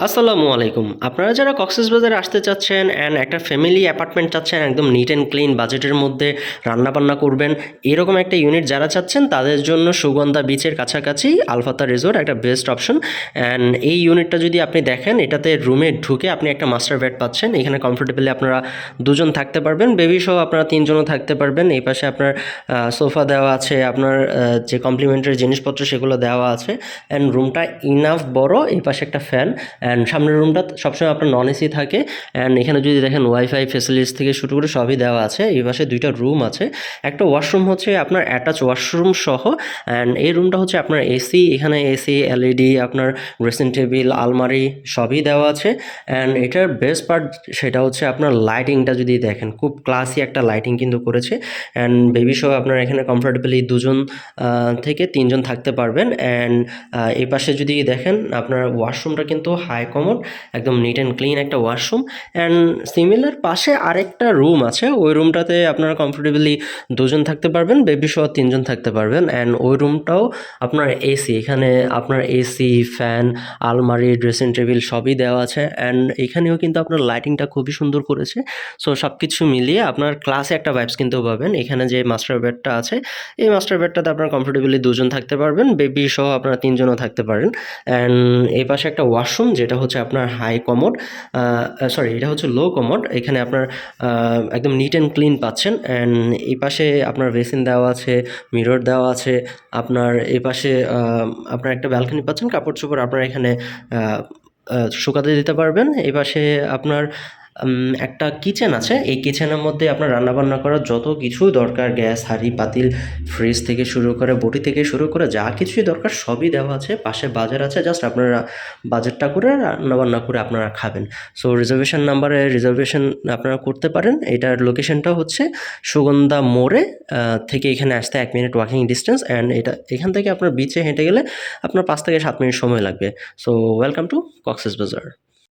আসসালামু আলাইকুম। আপনারা যারা কক্সবাজারে আসতে চাচ্ছেন অ্যান্ড একটা ফ্যামিলি অ্যাপার্টমেন্ট চাচ্ছেন একদম নিট অ্যান্ড ক্লিন বাজেটের মধ্যে রান্নাবান্না করবেন, এরকম একটা ইউনিট যারা চাচ্ছেন তাদের জন্য সুগন্ধা বিচের কাছাকাছি আলফাতা রিসোর্ট একটা বেস্ট অপশন। অ্যান্ড এই ইউনিটটা যদি আপনি দেখেন, এটাতে রুমে ঢুকে আপনি একটা মাস্টার বেড পাচ্ছেন। এখানে কমফোর্টেবলি আপনারা দুজন থাকতে পারবেন, বেবি সহ আপনারা তিনজনও থাকতে পারবেন। এই পাশে আপনার সোফা দেওয়া আছে, আপনার যে কমপ্লিমেন্টারি জিনিসপত্র সেগুলো দেওয়া আছে। অ্যান্ড রুমটা ইনাফ বড়, এই পাশে একটা ফ্যান। অ্যান্ড সামনের রুমটা সবসময় আপনার নন এসি থাকে। অ্যান্ড এখানে যদি দেখেন ওয়াইফাই ফেসিলিটিস থেকে শুরু করে সবই দেওয়া আছে। এই পাশে দুইটা রুম আছে, একটা ওয়াশরুম হচ্ছে আপনার অ্যাটাচ ওয়াশরুম সহ। অ্যান্ড এই রুমটা হচ্ছে আপনার এসি, এখানে এসি, এলইডি, আপনার ড্রেসিং টেবিল, আলমারি সবই দেওয়া আছে। অ্যান্ড এটার বেস্ট পার্ট সেটা হচ্ছে আপনার লাইটিংটা যদি দেখেন, খুব ক্লাসি একটা লাইটিং কিন্তু করেছে। অ্যান্ড বেবি সহ আপনারা এখানে কমফোর্টেবলি দুজন থেকে তিনজন থাকতে পারবেন। অ্যান্ড এই পাশে যদি দেখেন আপনার ওয়াশরুমটা কিন্তু হাই কমোড, একদম নিট অ্যান্ড ক্লিন একটা ওয়াশরুম। অ্যান্ড সিমিলার পাশে আরেকটা রুম আছে, ওই রুমটাতে আপনারা কমফোর্টেবলি দুজন থাকতে পারবেন, বেবি সহ তিনজন থাকতে পারবেন। অ্যান্ড ওই রুমটাও আপনার এসি, এখানে আপনার এসি, ফ্যান, আলমারি, ড্রেসিং টেবিল সবই দেওয়া আছে। অ্যান্ড এখানেও কিন্তু আপনার লাইটিংটা খুবই সুন্দর করেছে। সো সব কিছু মিলিয়ে আপনার ক্লাসে একটা ভাইবস কিন্তু পাবেন। এখানে যে মাস্টার বেডটা আছে, এই মাস্টার বেডটাতে আপনার কমফোর্টেবলি দুজন থাকতে পারবেন, বেবি সহ আপনারা তিনজনও থাকতে পারেন। অ্যান্ড এই পাশে একটা ওয়াশরুম যেটা হচ্ছে আপনার হাই কমোড, সরি এটা হচ্ছে লো কমোড। এখানে আপনার একদম নিট অ্যান্ড ক্লিন পাচ্ছেন। অ্যান্ড এই পাশে আপনার বেসিন দেওয়া আছে, মিরর দেওয়া আছে। আপনার এই পাশে আপনার একটা ব্যালকনি পাচ্ছেন, কাপড় চোপড় আপনার এখানে শুকাতে দিতে পারবেন। এই পাশে আপনার একটা কিচেন আছে, এই কিচেনের মধ্যে আপনার রান্নাবান্না করার যত কিছু দরকার, গ্যাস, হাঁড়ি পাতিল, ফ্রিজ থেকে শুরু করে বটি থেকে শুরু করে যা কিছুই দরকার সবই দেওয়া আছে। পাশে বাজার আছে, জাস্ট আপনারা বাজারটা করে রান্নাবান্না করে আপনারা খাবেন। সো রিজার্ভেশন নাম্বারে রিজার্ভেশন আপনারা করতে পারেন। এটার লোকেশনটা হচ্ছে সুগন্ধা মোড়ে থেকে এখানে আসতে 1 মিনিট ওয়াকিং ডিস্টেন্স। অ্যান্ড এখান থেকে আপনার বিচে হেঁটে গেলে আপনার 5 থেকে 7 মিনিট সময় লাগবে। So welcome to Cox's Bazar.